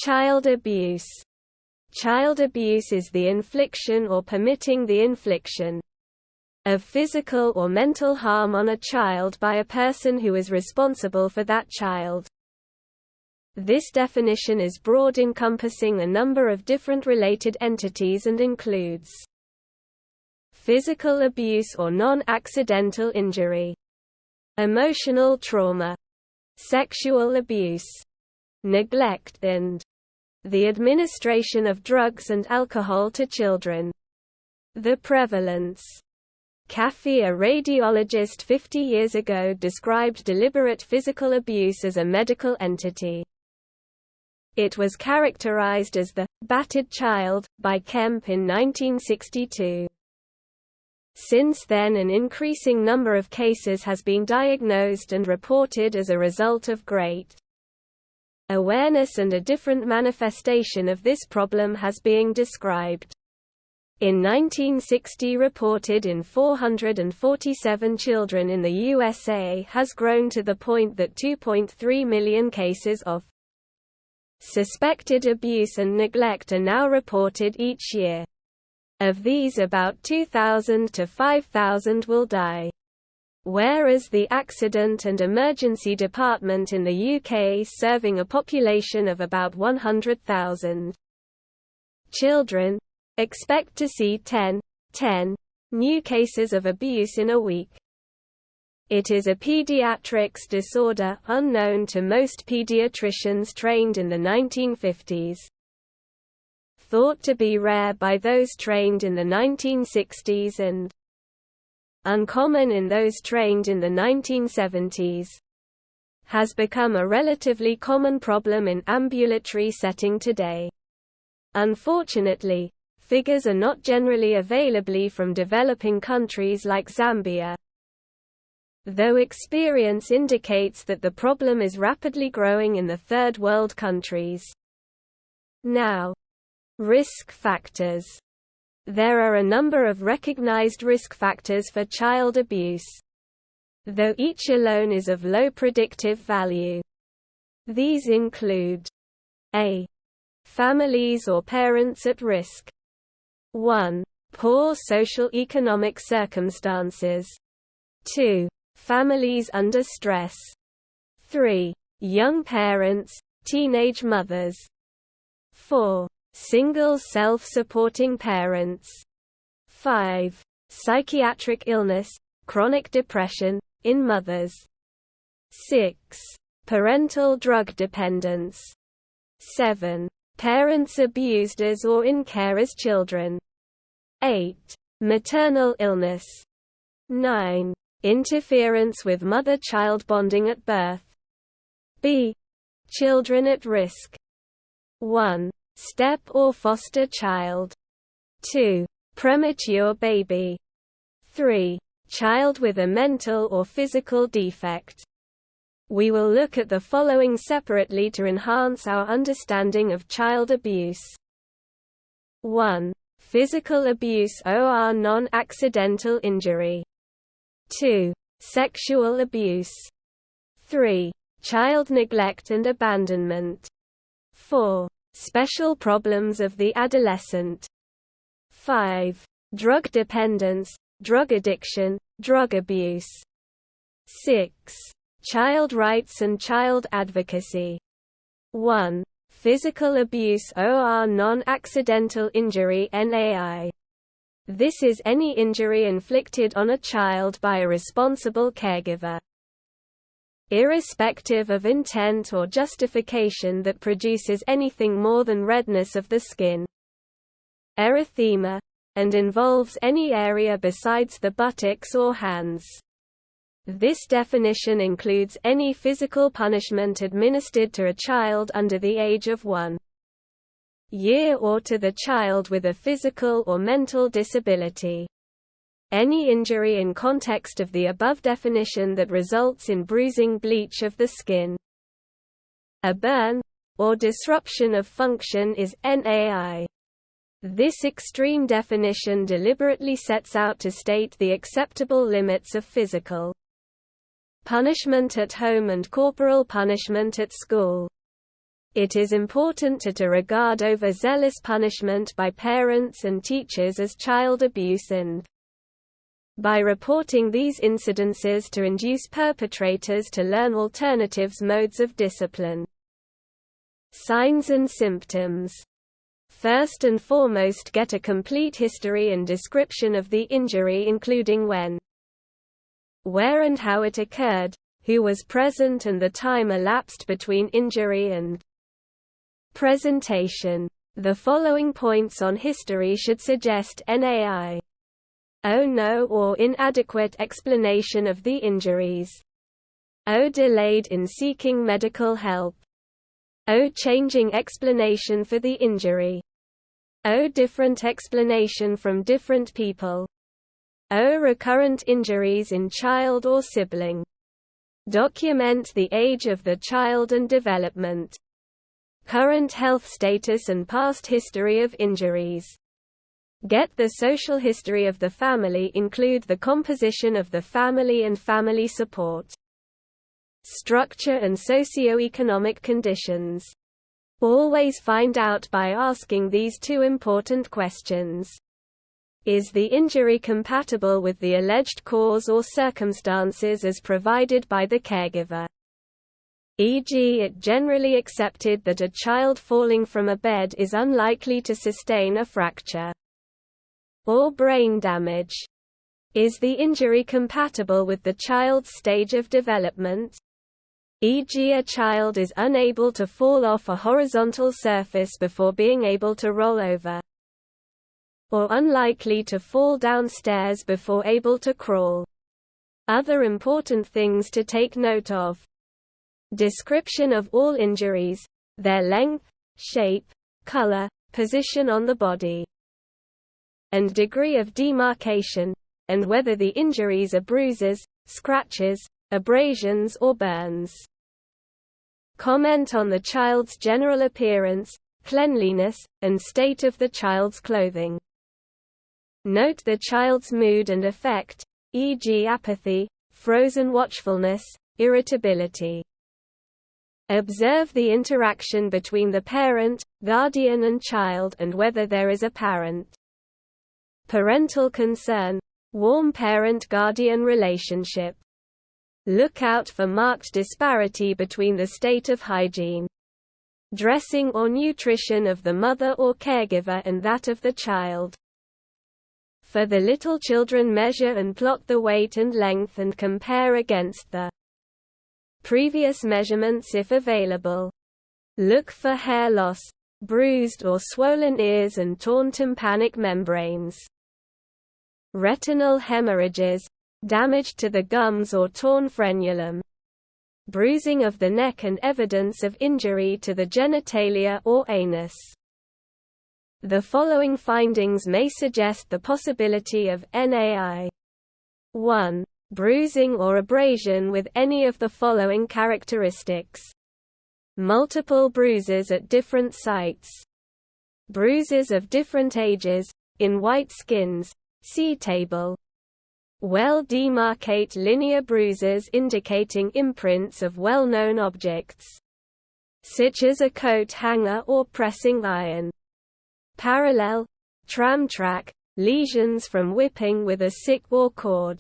Child abuse. Child abuse is the infliction or permitting the infliction of physical or mental harm on a child by a person who is responsible for that child. This definition is broad, encompassing a number of different related entities and includes physical abuse or non-accidental injury, emotional trauma, sexual abuse, neglect, and the administration of drugs and alcohol to children. The prevalence. Caffey, a radiologist 50 years ago, described deliberate physical abuse as a medical entity. It was characterized as the battered child by Kemp in 1962. Since then, an increasing number of cases has been diagnosed and reported as a result of great awareness, and a different manifestation of this problem has been described. In 1960, reported in 447 children in the USA, has grown to the point that 2.3 million cases of suspected abuse and neglect are now reported each year. Of these, about 2,000 to 5,000 will die. Whereas the Accident and Emergency Department in the UK, serving a population of about 100,000 children, expect to see 10 new cases of abuse in a week. It is a pediatrics disorder, unknown to most pediatricians trained in the 1950s. Thought to be rare by those trained in the 1960s and uncommon in those trained in the 1970s, has become a relatively common problem in ambulatory setting today. Unfortunately, figures are not generally available from developing countries like Zambia, though experience indicates that the problem is rapidly growing in the third world countries. Now, risk factors. There are a number of recognized risk factors for child abuse, though each alone is of low predictive value. These include a. Families or parents at risk. 1. Poor social-economic circumstances. 2. Families under stress. 3. Young parents, teenage mothers. 4. Single self-supporting parents. 5. Psychiatric illness, chronic depression, in mothers. 6. Parental drug dependence. 7. Parents abused as or in care as children. 8. Maternal illness. 9. Interference with mother-child bonding at birth. b. Children at risk. 1. Step or foster child. 2. Premature baby. 3. Child with a mental or physical defect. We will look at the following separately to enhance our understanding of child abuse. 1. Physical abuse or non-accidental injury. 2. Sexual abuse. 3. Child neglect and abandonment. 4. Special problems of the adolescent. 5. Drug dependence, drug addiction, drug abuse. 6. Child rights and child advocacy. 1. Physical abuse or non-accidental injury (NAI). This is any injury inflicted on a child by a responsible caregiver, irrespective of intent or justification, that produces anything more than redness of the skin, erythema, and involves any area besides the buttocks or hands. This definition includes any physical punishment administered to a child under the age of 1 year or to the child with a physical or mental disability. Any injury in context of the above definition that results in bruising, bleach of the skin, a burn, or disruption of function is NAI. This extreme definition deliberately sets out to state the acceptable limits of physical punishment at home and corporal punishment at school. It is important to regard overzealous punishment by parents and teachers as child abuse and by reporting these incidences to induce perpetrators to learn alternatives modes of discipline. Signs and symptoms. First and foremost, get a complete history and description of the injury, including when, where and how it occurred, who was present and the time elapsed between injury and presentation. The following points on history should suggest NAI. No or inadequate explanation of the injuries. Delayed in seeking medical help. Changing explanation for the injury. Different explanation from different people. Recurrent injuries in child or sibling. Document the age of the child and development. Current health status and past history of injuries. Get the social history of the family, include the composition of the family and family support. Structure and socio-economic conditions. Always find out by asking these two important questions. Is the injury compatible with the alleged cause or circumstances as provided by the caregiver? E.g., it generally accepted that a child falling from a bed is unlikely to sustain a fracture or brain damage. Is the injury compatible with the child's stage of development? E.g., a child is unable to fall off a horizontal surface before being able to roll over, or unlikely to fall downstairs before able to crawl. Other important things to take note of. Description of all injuries, their length, shape, color, position on the body, and degree of demarcation, and whether the injuries are bruises, scratches, abrasions or burns. Comment on the child's general appearance, cleanliness, and state of the child's clothing. Note the child's mood and affect, e.g. apathy, frozen watchfulness, irritability. Observe the interaction between the parent, guardian and child and whether there is apparent parental concern, warm parent-guardian relationship. Look out for marked disparity between the state of hygiene, dressing or nutrition of the mother or caregiver and that of the child. For the little children, measure and plot the weight and length and compare against the previous measurements if available. Look for hair loss, bruised or swollen ears and torn tympanic membranes. Retinal hemorrhages, damage to the gums or torn frenulum. Bruising of the neck and evidence of injury to the genitalia or anus. The following findings may suggest the possibility of NAI. 1. Bruising or abrasion with any of the following characteristics. Multiple bruises at different sites. Bruises of different ages, in white skins, see table. Well-demarcate linear bruises indicating imprints of well-known objects, such as a coat hanger or pressing iron. Parallel, tram track, lesions from whipping with a stick or cord.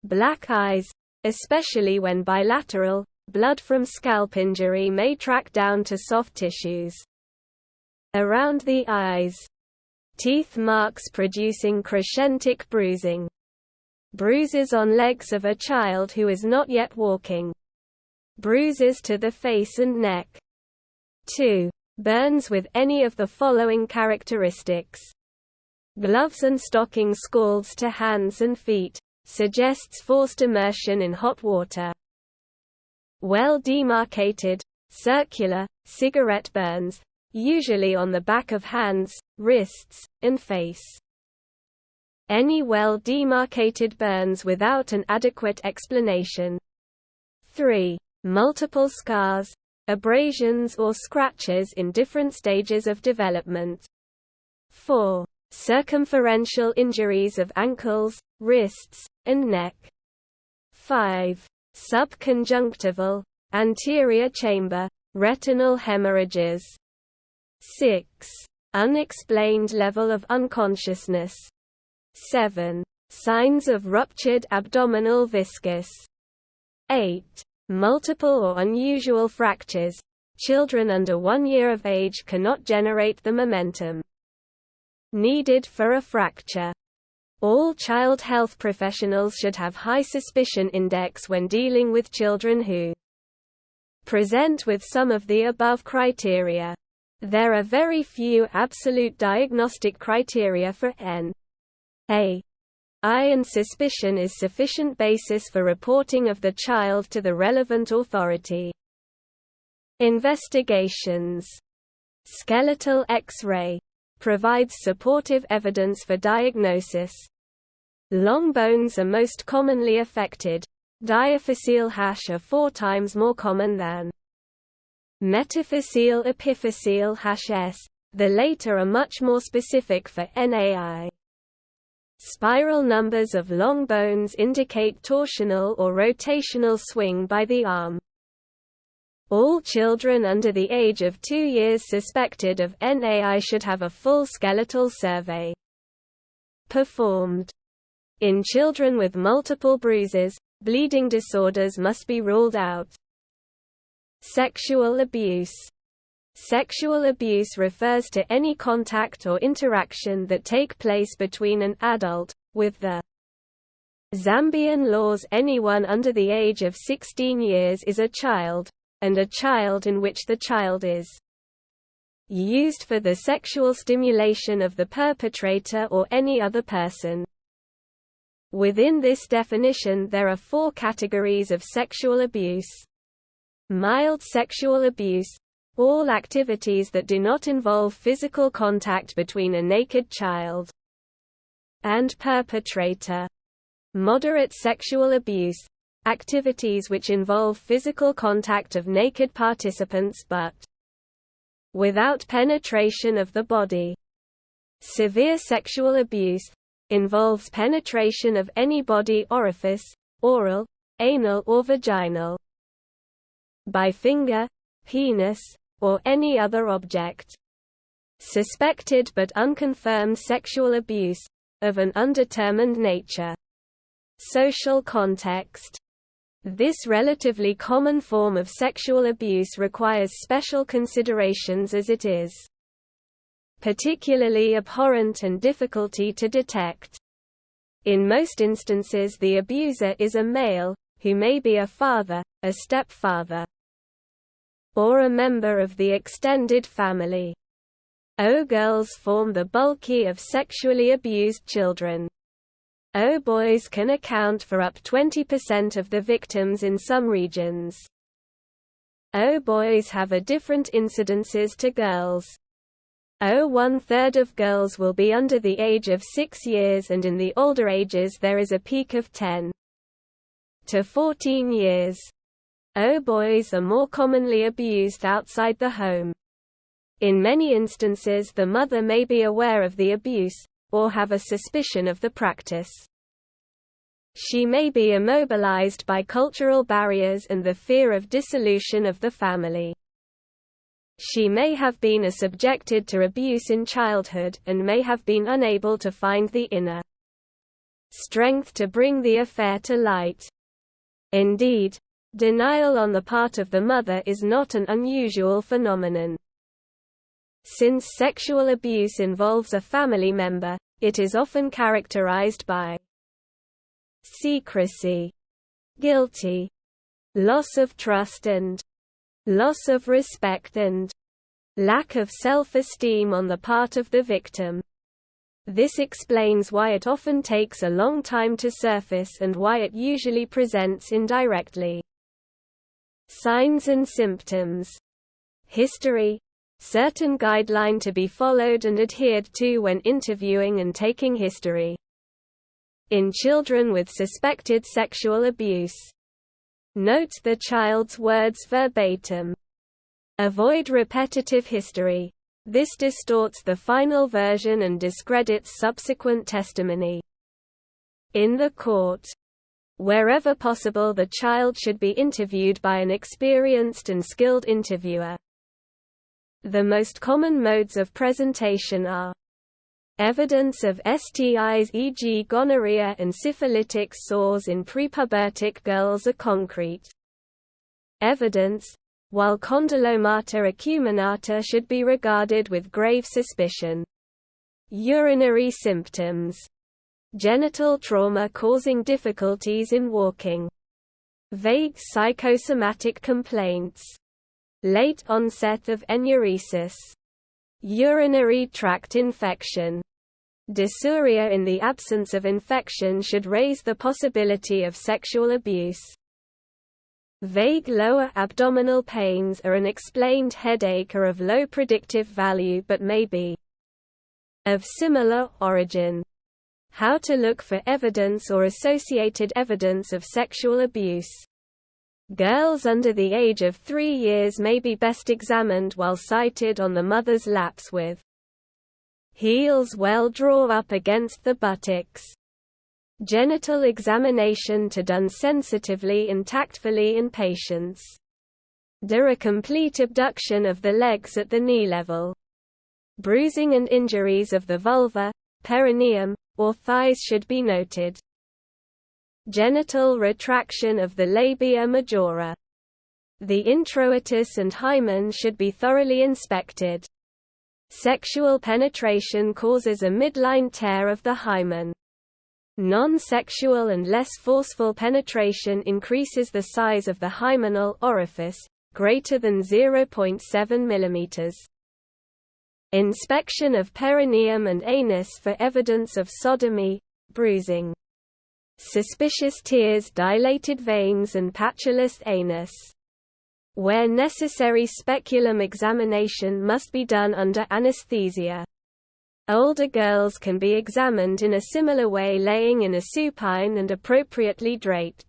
Black eyes, especially when bilateral, blood from scalp injury may track down to soft tissues around the eyes. Teeth marks producing crescentic bruising. Bruises on legs of a child who is not yet walking. Bruises to the face and neck. 2. Burns with any of the following characteristics. Gloves and stocking scalds to hands and feet, suggests forced immersion in hot water. Well demarcated, circular, cigarette burns, usually on the back of hands, wrists, and face. Any well-demarcated burns without an adequate explanation. 3. Multiple scars, abrasions or scratches in different stages of development. 4. Circumferential injuries of ankles, wrists, and neck. 5. Subconjunctival, anterior chamber, Retinal hemorrhages. 6. Unexplained level of unconsciousness. 7. Signs of ruptured abdominal viscus. 8. Multiple or unusual fractures. Children under 1 year of age cannot generate the momentum needed for a fracture. All child health professionals should have high suspicion index when dealing with children who present with some of the above criteria. There are very few absolute diagnostic criteria for N.A. and suspicion is sufficient basis for reporting of the child to the relevant authority. Investigations. Skeletal X-ray provides supportive evidence for diagnosis. Long bones are most commonly affected. Diaphyseal hash are 4 times more common than metaphyseal epiphyseal hash S. The later are much more specific for NAI. Spiral numbers of long bones indicate torsional or rotational swing by the arm. All children under the age of 2 years suspected of NAI should have a full skeletal survey performed. In children with multiple bruises, bleeding disorders must be ruled out. Sexual abuse. Sexual abuse refers to any contact or interaction that take place between an adult, with the Zambian laws anyone under the age of 16 years is a child, and a child in which the child is used for the sexual stimulation of the perpetrator or any other person. Within this definition there are 4 categories of sexual abuse. Mild sexual abuse – all activities that do not involve physical contact between a naked child and perpetrator. Moderate sexual abuse – activities which involve physical contact of naked participants but without penetration of the body. Severe sexual abuse involves penetration of any body orifice, oral, anal or vaginal, by finger, penis, or any other object. Suspected but unconfirmed sexual abuse, of an undetermined nature. Social context. This relatively common form of sexual abuse requires special considerations as it is particularly abhorrent and difficulty to detect. In most instances the abuser is a male, who may be a father, a stepfather, or a member of the extended family. Girls form the bulky of sexually abused children. Boys can account for up 20% of the victims in some regions. Boys have a different incidences to girls. 1/3 of girls will be under the age of 6 years, and in the older ages there is a peak of 10 to 14 years. Boys are more commonly abused outside the home. In many instances the mother may be aware of the abuse, or have a suspicion of the practice. She may be immobilized by cultural barriers and the fear of dissolution of the family. She may have been subjected to abuse in childhood, and may have been unable to find the inner strength to bring the affair to light. Indeed, denial on the part of the mother is not an unusual phenomenon. Since sexual abuse involves a family member, it is often characterized by secrecy, guilty, loss of trust and loss of respect, and lack of self-esteem on the part of the victim. This explains why it often takes a long time to surface and why it usually presents indirectly. Signs and symptoms. History. Certain guideline to be followed and adhered to when interviewing and taking history. In children with suspected sexual abuse, note the child's words verbatim. Avoid repetitive history. This distorts the final version and discredits subsequent testimony. In the court, Wherever possible, the child should be interviewed by an experienced and skilled interviewer. The most common modes of presentation are evidence of STIs, e.g. gonorrhea and syphilitic sores in prepubertic girls are concrete evidence, while condylomata acuminata should be regarded with grave suspicion. Urinary symptoms: genital trauma causing difficulties in walking, vague psychosomatic complaints, late onset of enuresis, urinary tract infection. Dysuria in the absence of infection should raise the possibility of sexual abuse. Vague lower abdominal pains or an explained headache are of low predictive value but may be of similar origin. How to look for evidence or associated evidence of sexual abuse. Girls under the age of 3 years may be best examined while sighted on the mother's laps with heels well drawn up against the buttocks. Genital examination to done sensitively and tactfully in patients. Do a complete abduction of the legs at the knee level. Bruising and injuries of the vulva, perineum, or thighs should be noted. Genital retraction of the labia majora. The introitus and hymen should be thoroughly inspected. Sexual penetration causes a midline tear of the hymen. Non-sexual and less forceful penetration increases the size of the hymenal orifice, greater than 0.7 mm. Inspection of perineum and anus for evidence of sodomy, bruising. Suspicious tears, dilated veins and patulous anus. Where necessary, speculum examination must be done under anesthesia. Older girls can be examined in a similar way, laying in a supine and appropriately draped.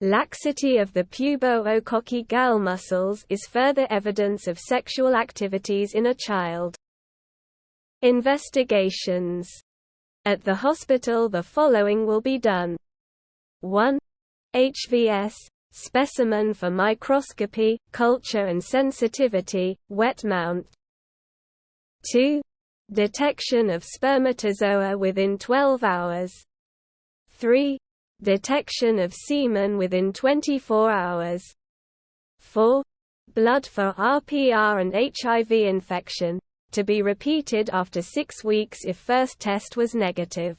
Laxity of the pubo-ococcygeal muscles is further evidence of sexual activities in a child. Investigations. At the hospital the following will be done. 1. HVS, specimen for microscopy, culture and sensitivity, wet mount. 2. Detection of spermatozoa within 12 hours. 3. Detection of semen within 24 hours. 4. Blood for RPR and HIV infection, to be repeated after 6 weeks if first test was negative.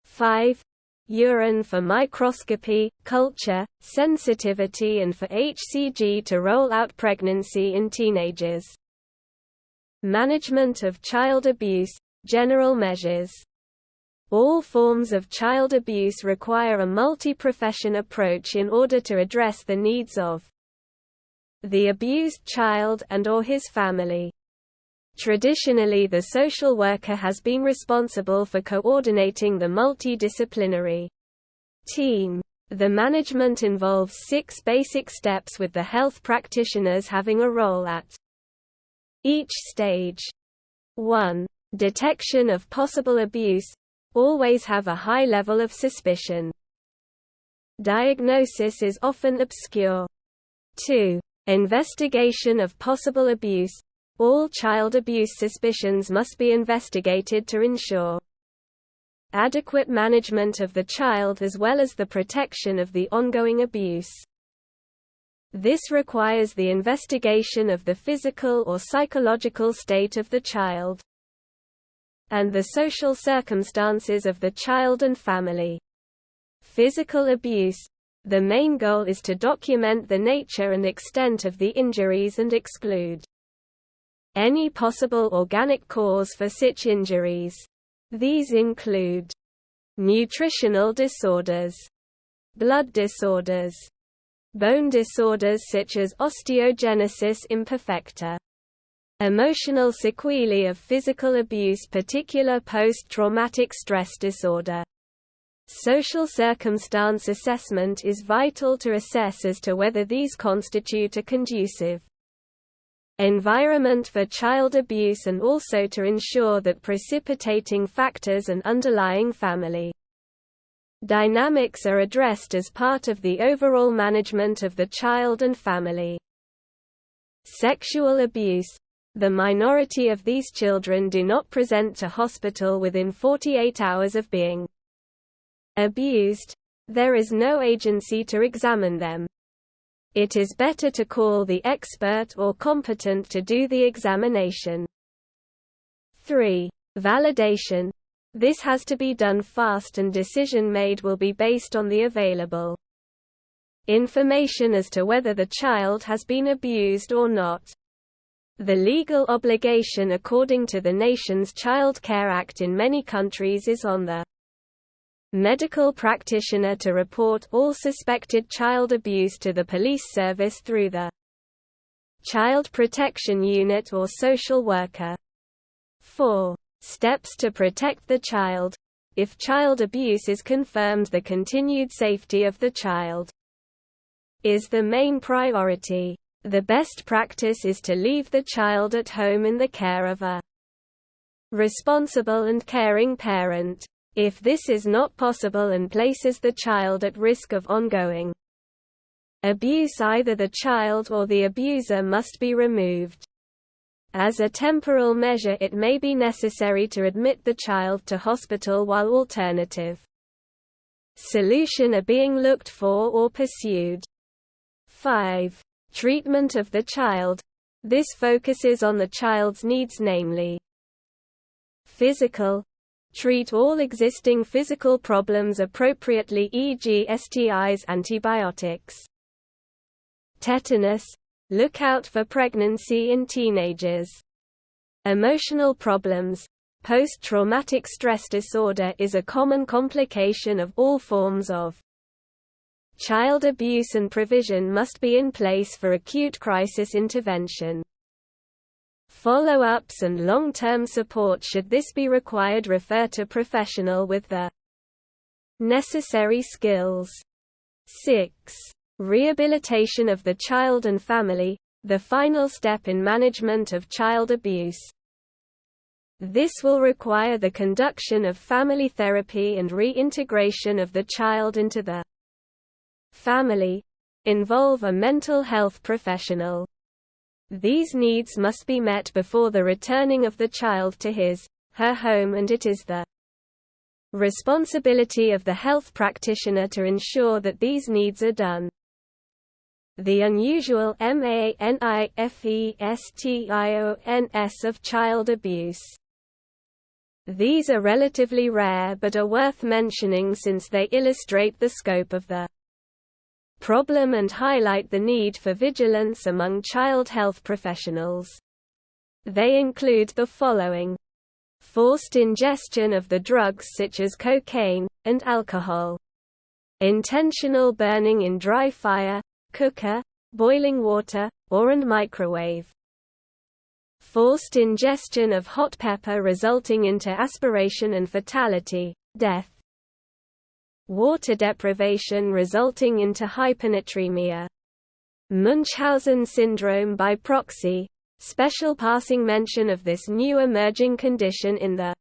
5. Urine for microscopy, culture, sensitivity and for HCG to roll out pregnancy in teenagers. Management of child abuse, general measures. All forms of child abuse require a multi-profession approach in order to address the needs of the abused child and/or his family. Traditionally, the social worker has been responsible for coordinating the multidisciplinary team. The management involves 6 basic steps, with the health practitioners having a role at each stage. 1. Detection of possible abuse. Always have a high level of suspicion. Diagnosis is often obscure. 2. Investigation of possible abuse. All child abuse suspicions must be investigated to ensure adequate management of the child as well as the protection of the ongoing abuse. This requires the investigation of the physical or psychological state of the child and the social circumstances of the child and family. Physical abuse. The main goal is to document the nature and extent of the injuries and exclude any possible organic cause for such injuries. These include nutritional disorders, blood disorders, bone disorders such as osteogenesis imperfecta, emotional sequelae of physical abuse, particular post-traumatic stress disorder. Social circumstance assessment is vital to assess as to whether these constitute a conducive environment for child abuse and also to ensure that precipitating factors and underlying family dynamics are addressed as part of the overall management of the child and family. Sexual abuse. The minority of these children do not present to hospital within 48 hours of being abused. There is no agency to examine them. It is better to call the expert or competent to do the examination. 3. Validation. This has to be done fast, and decision made will be based on the available information as to whether the child has been abused or not. The legal obligation according to the nation's Child Care Act in many countries is on the medical practitioner to report all suspected child abuse to the police service through the Child Protection Unit or social worker. 4. Steps to protect the child. If child abuse is confirmed, the continued safety of the child is the main priority. The best practice is to leave the child at home in the care of a responsible and caring parent. If this is not possible and places the child at risk of ongoing abuse, either the child or the abuser must be removed. As a temporal measure, it may be necessary to admit the child to hospital while alternative solutions are being looked for or pursued. 5. Treatment of the child. This focuses on the child's needs, namely physical. Treat all existing physical problems appropriately, e.g. STIs, antibiotics. Tetanus. Look out for pregnancy in teenagers. Emotional problems. Post-traumatic stress disorder is a common complication of all forms of child abuse, and provision must be in place for acute crisis intervention. Follow-ups and long-term support, should this be required, refer to professional with the necessary skills. 6. Rehabilitation of the child and family, the final step in management of child abuse. This will require the conduction of family therapy and reintegration of the child into the family. Involve a mental health professional. These needs must be met before the returning of the child to his/her home, and it is the responsibility of the health practitioner to ensure that these needs are done. The unusual manifestions of child abuse. These are relatively rare but are worth mentioning since they illustrate the scope of the problem and highlight the need for vigilance among child health professionals. They include the following: forced ingestion of the drugs such as cocaine, and alcohol. Intentional burning in dry fire, cooker, boiling water, or and microwave. Forced ingestion of hot pepper resulting into aspiration and fatality, death. Water deprivation resulting into hyponatremia. Munchausen syndrome by proxy. Special passing mention of this new emerging condition in the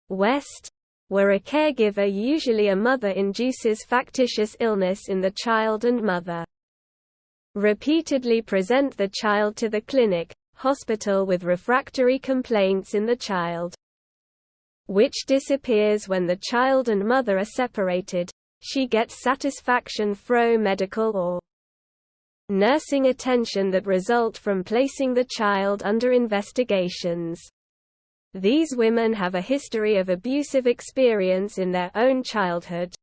West, where a caregiver, usually a mother, induces factitious illness in the child and mother repeatedly present the child to the clinic, hospital with refractory complaints in the child, which disappears when the child and mother are separated. She gets satisfaction through medical or nursing attention that result from placing the child under investigations. These women have a history of abusive experience in their own childhood,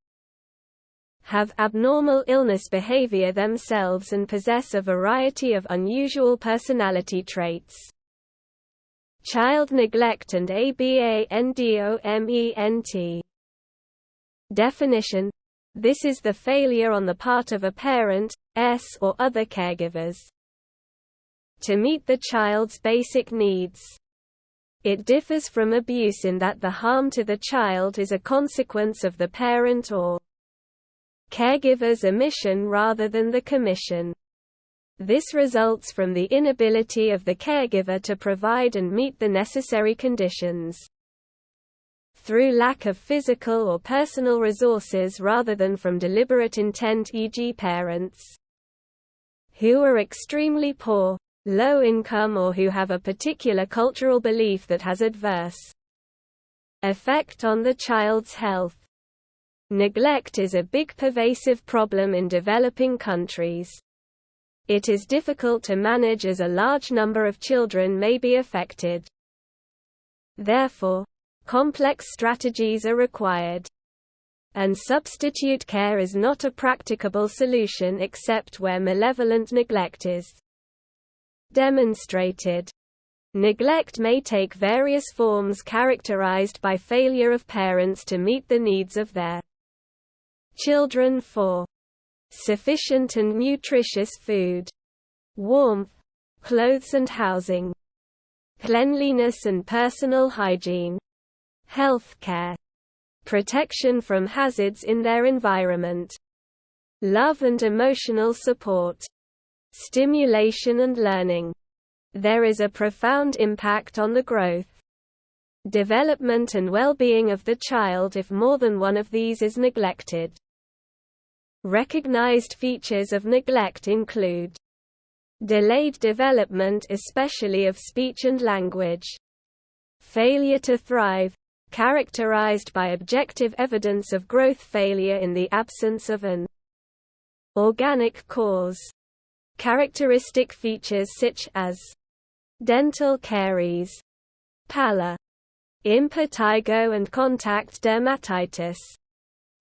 have abnormal illness behavior themselves, and possess a variety of unusual personality traits. Child neglect and abandonment. Definition: this is the failure on the part of a parent, or other caregivers to meet the child's basic needs. It differs from abuse in that the harm to the child is a consequence of the parent or caregiver's omission rather than the commission. This results from the inability of the caregiver to provide and meet the necessary conditions. through lack of physical or personal resources rather than from deliberate intent, e.g. parents who are extremely poor, low income, or who have a particular cultural belief that has adverse effect on the child's health. Neglect is a big pervasive problem in developing countries. It is difficult to manage as a large number of children may be affected. Therefore, complex strategies are required. And substitute care is not a practicable solution except where malevolent neglect is demonstrated. Neglect may take various forms characterized by failure of parents to meet the needs of their children for sufficient and nutritious food, warmth, clothes and housing, cleanliness and personal hygiene, health care, protection from hazards in their environment, love and emotional support, stimulation and learning. There is a profound impact on the growth, development and well-being of the child if more than one of these is neglected. Recognized features of neglect include delayed development, especially of speech and language, failure to thrive, characterized by objective evidence of growth failure in the absence of an organic cause, characteristic features such as dental caries, pallor, impetigo and contact dermatitis,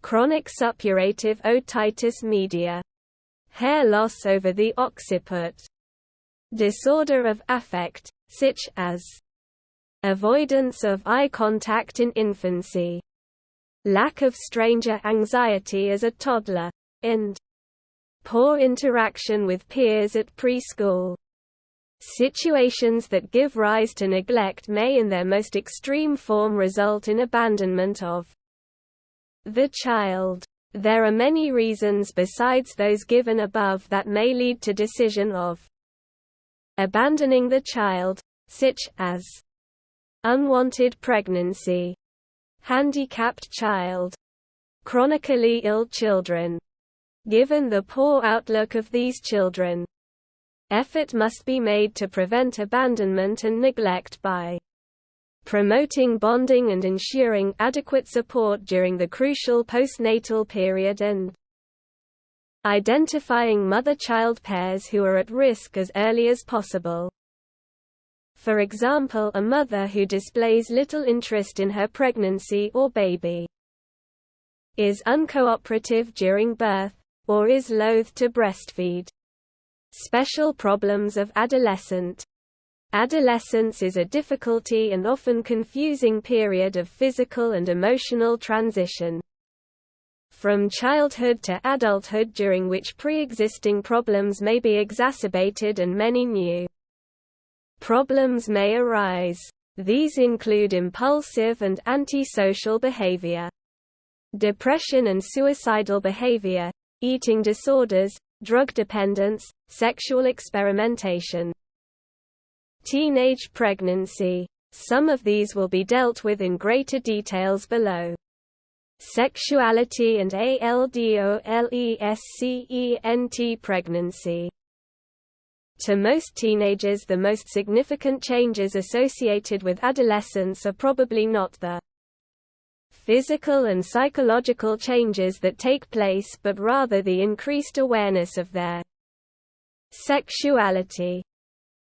chronic suppurative otitis media, hair loss over the occiput, disorder of affect, such as avoidance of eye contact in infancy, lack of stranger anxiety as a toddler, and poor interaction with peers at preschool. Situations that give rise to neglect may in their most extreme form result in abandonment of the child. There are many reasons besides those given above that may lead to decision of abandoning the child, such as unwanted pregnancy, handicapped child, chronically ill children. Given the poor outlook of these children, effort must be made to prevent abandonment and neglect by promoting bonding and ensuring adequate support during the crucial postnatal period and identifying mother-child pairs who are at risk as early as possible. For example, a mother who displays little interest in her pregnancy or baby, is uncooperative during birth, or is loath to breastfeed. Special problems of adolescence is a difficulty and often confusing period of physical and emotional transition from childhood to adulthood, during which pre-existing problems may be exacerbated and many new problems may arise. These include impulsive and antisocial behavior, depression and suicidal behavior, eating disorders, drug dependence, sexual experimentation. Teenage pregnancy. Some of these will be dealt with in greater details below. Sexuality and adolescent pregnancy. To most teenagers, the most significant changes associated with adolescence are probably not the physical and psychological changes that take place, but rather the increased awareness of their sexuality.